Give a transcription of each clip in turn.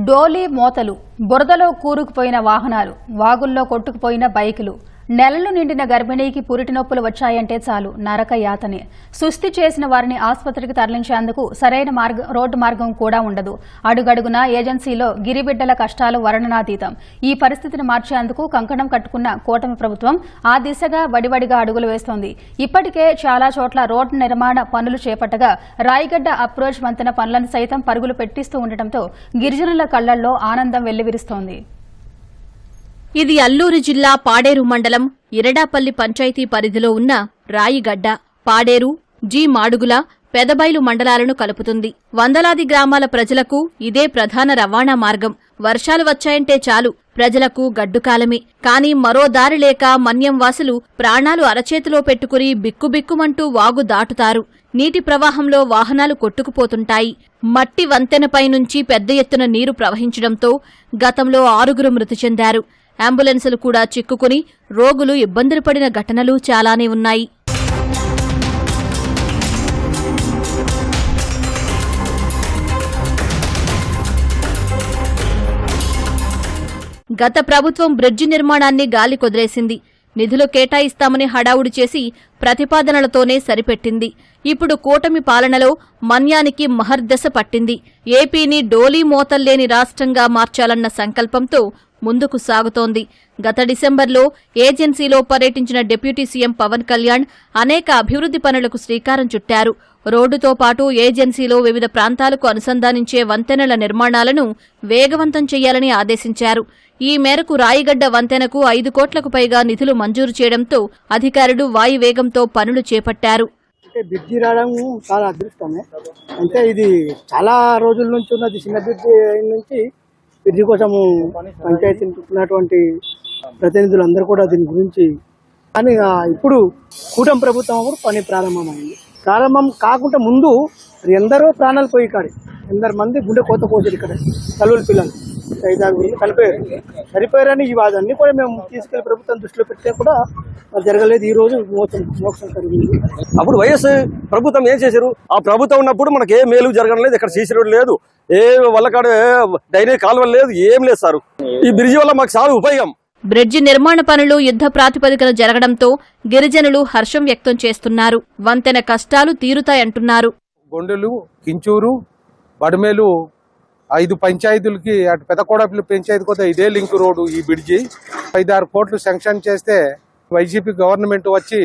డోలీ మోతలు, బురదలో కూరుకుపోయిన వాహనాలు, వాగుల్లో కొట్టుకుపోయిన బైకులు, నెలలు నిండిన గర్భిణీకి పురిటి నొప్పులు వచ్చాయంటే చాలు నరక యాతనే. సుస్థి చేసిన వారిని ఆసుపత్రికి తరలించేందుకు సరైన రోడ్డు మార్గం కూడా ఉండదు. అడుగడుగునా ఏజెన్సీలో గిరిబిడ్డల కష్టాలు వర్ణనాతీతం. ఈ పరిస్థితిని మార్చేందుకు కంకణం కట్టుకున్న కూటమి ప్రభుత్వం ఆ దిశగా వడివడిగా అడుగులు వేస్తోంది. ఇప్పటికే చాలా చోట్ల రోడ్డు నిర్మాణ పనులు చేపట్టగా రాయిగడ్డ అప్రోచ్ వంతెన పనులను సైతం పరుగులు పెట్టిస్తూ ఉండటంతో గిరిజనుల కళ్లల్లో ఆనందం వెల్లివిరుస్తోంది. ఇది అల్లూరు జిల్లా పాడేరు మండలం ఇరడాపల్లి పంచాయతీ పరిధిలో ఉన్న రాయిగడ్డ. పాడేరు, జి మాడుగుల, పెదబైలు మండలాలను కలుపుతుంది. వందలాది గ్రామాల ప్రజలకు ఇదే ప్రధాన రవాణా మార్గం. వర్షాలు వచ్చాయంటే చాలు ప్రజలకు గడ్డుకాలమే. కానీ మరో దారి లేక మన్యం వాసులు ప్రాణాలు అరచేతిలో పెట్టుకుని బిక్కుబిక్కుమంటూ వాగు దాటుతారు. నీటి ప్రవాహంలో వాహనాలు కొట్టుకుపోతుంటాయి. మట్టి వంతెనపై నుంచి పెద్ద ఎత్తున నీరు ప్రవహించడంతో గతంలో 6 మృతి చెందారు. అంబులెన్సులు కూడా చిక్కుకుని రోగులు ఇబ్బందులు పడిన ఘటనలు చాలానే ఉన్నాయి. గత ప్రభుత్వం బ్రిడ్జి నిర్మాణాన్ని గాలి కొదిలేసింది. నిధులు కేటాయిస్తామని హడావుడి చేసి ప్రతిపాదనలతోనే సరిపెట్టింది. ఇప్పుడు కూటమి పాలనలో మన్యానికి మహర్దశ పట్టింది. ఏపీని డోలీ మోతల్లేని రాష్ట్రంగా మార్చాలన్న సంకల్పంతో ముందుకు సాగుతోంది. గత డిసెంబర్లో ఏజెన్సీలో పర్యటించిన డిప్యూటీ సీఎం పవన్ కళ్యాణ్ అనేక అభివృద్ధి పనులకు శ్రీకారం చుట్టారు. రోడ్డుతో పాటు ఏజెన్సీలో వివిధ ప్రాంతాలకు అనుసంధానించే వంతెనల నిర్మాణాలను వేగవంతం చేయాలని ఆదేశించారు. ఈ మేరకు రాయిగడ్డ వంతెనకు 5 కోట్లకు పైగా నిధులు మంజూరు చేయడంతో అధికారులు వాయువేగంతో పనులు చేపట్టారు. బ్రిడ్జి రావడం చాలా అదృష్టమే. అంటే ఇది చాలా రోజుల నుంచి ఉన్నది. చిన్న బ్రిడ్జి నుంచి బ్రిడ్జి కోసము పంచాయతీ ఉన్నటువంటి ప్రతినిధులందరూ కూడా దీని గురించి కానీ ఇప్పుడు కూటమి ప్రభుత్వం కూడా పని ప్రారంభమైంది. ప్రారంభం కాకుండా ముందు ఎందరో ప్రాణాలు పోయి కాడి ఎందరు మంది గుండె కోత కోసారు. ఇక్కడ తల్లుల పిల్లలు 5-6 చనిపోయారని ఈ వాదన్ని కూడా మేము తీసుకెళ్లి ప్రభుత్వం దృష్టిలో పెడితే కూడా జరగలేదు. ఈ రోజు మోక్షం కలిగింది. అప్పుడు వైఎస్ ప్రభుత్వం ఏం చేశారు? ఆ ప్రభుత్వం ఉన్నప్పుడు మనకి ఏ మేలు జరగడం లేదు. ఇక్కడ సీసీ రోడ్ లేదు, ఏ వల్లకాడ డ్రైనేజ్ కాలువలు లేదు, ఏం లేదు సార్. ఈ బ్రిడ్జి వల్ల మాకు చాలా ఉపయోగం. బ్రిడ్జి నిర్మాణ పనులు యుద్ధ ప్రాతిపదికన జరగడంతో గిరిజనులు హర్షం వ్యక్తం చేస్తున్నారు. వంతెన కష్టాలు తీరుతాయంటున్నారు. గొండెలు, కించూరు, బడిమేలు 5 పంచాయతీలకి అటు పెదకోడపల్లి పంచాయతీ కూడా ఇదే లింక్ రోడ్డు. ఈ బ్రిడ్జి 5-6 కోట్లు శాంక్షన్ చేస్తే వైసీపీ గవర్నమెంట్ వచ్చి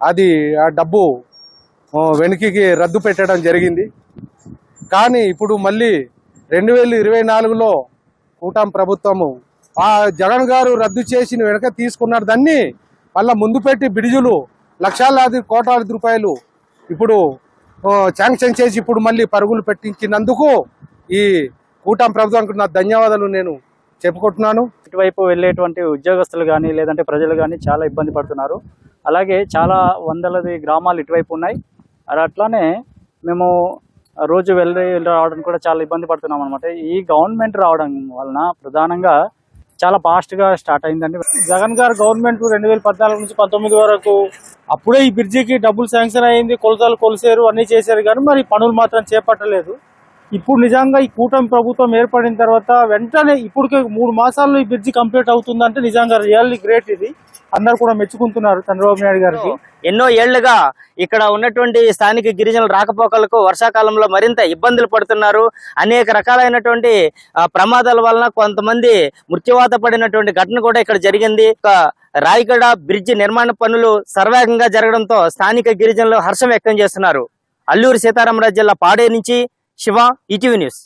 అది ఆ డబ్బు వెనక్కి రద్దు పెట్టడం జరిగింది. కానీ ఇప్పుడు మళ్ళీ 2024లో కూటమి ప్రభుత్వము ఆ జగన్ గారు రద్దు చేసి వెనక తీసుకున్నారు. దాన్ని మళ్ళా ముందు పెట్టి బ్రిడ్జులు లక్షలాది కోట్లాది రూపాయలు ఇప్పుడు శాంక్షన్ చేసి ఇప్పుడు మళ్ళీ పరుగులు పెట్టించినందుకు ఈ కూటమి ప్రభుత్వానికి నా ధన్యవాదాలు నేను చెప్పుకుంటున్నాను. ఇటువైపు వెళ్ళేటువంటి ఉద్యోగస్తులు కానీ లేదంటే ప్రజలు కానీ చాలా ఇబ్బంది పడుతున్నారు. అలాగే చాలా వందలది గ్రామాలు ఇటువైపు ఉన్నాయి. అట్లానే మేము రోజు వెళ్ళి రావడానికి కూడా చాలా ఇబ్బంది పడుతున్నాం అనమాట. ఈ గవర్నమెంట్ రావడం వలన ప్రధానంగా చాలా ఫాస్ట్గా స్టార్ట్ అయిందండి. జగన్ గారు గవర్నమెంట్ 2014 నుంచి 19 వరకు అప్పుడే ఈ బ్రిడ్జికి డబ్బులు శాంక్షన్ అయింది, కొలతలు కొలిసారు, అన్నీ చేశారు. కానీ మరి పనులు మాత్రం చేపట్టలేదు. ఇప్పుడు నిజంగా ఈ కూటమి ప్రభుత్వం ఏర్పడిన తర్వాత వెంటనే ఇప్పటికే 3 మాసాల్లో ఈ బ్రిడ్జి కంప్లీట్ అవుతుందంటే నిజంగా రియల్లీ గ్రేట్. ఇది అందరూ కూడా మెచ్చుకుంటున్నారు చంద్రబాబు నాయుడు గారికి. ఎన్నో ఏళ్లుగా ఇక్కడ ఉన్నటువంటి స్థానిక గిరిజనుల రాకపోకలకు వర్షాకాలంలో మరింత ఇబ్బందులు పడుతున్నారు. అనేక రకాలైనటువంటి ప్రమాదాల వలన కొంతమంది మృత్యువాత పడినటువంటి ఘటన కూడా ఇక్కడ జరిగింది. రాయిగడ బ్రిడ్జి నిర్మాణ పనులు సర్వేగంగా జరగడంతో స్థానిక గిరిజనులు హర్షం వ్యక్తం చేస్తున్నారు. అల్లూరు సీతారామరాజు జిల్లా పాడేరు నుంచి శివ, ఈటీవీ న్యూస్.